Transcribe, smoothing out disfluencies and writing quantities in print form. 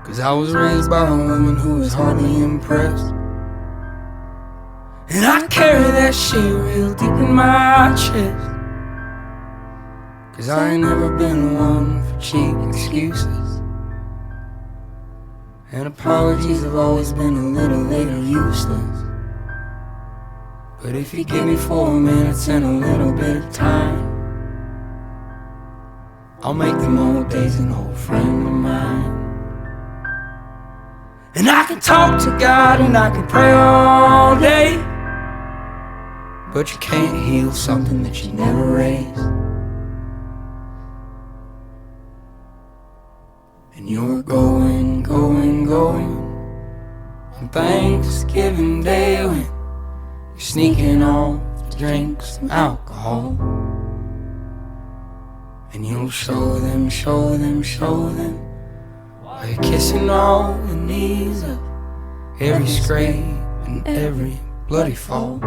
'cause I was raised by a woman who was hardly impressed. And I carry that shit real deep in my chest, 'cause I ain't never been one for cheap excuses. And apologies have always been a little later useless. But if you give me 4 minutes and a little bit of time, I'll make them old days an old friend of mine. And I can talk to God and I can pray all day, but you can't heal something that you never raised. And you're going, going, going on Thanksgiving Day when you're sneaking off to drink some alcohol. And you'll show them, show them, show them while you're kissing all the knees of every scrape and every bloody fall.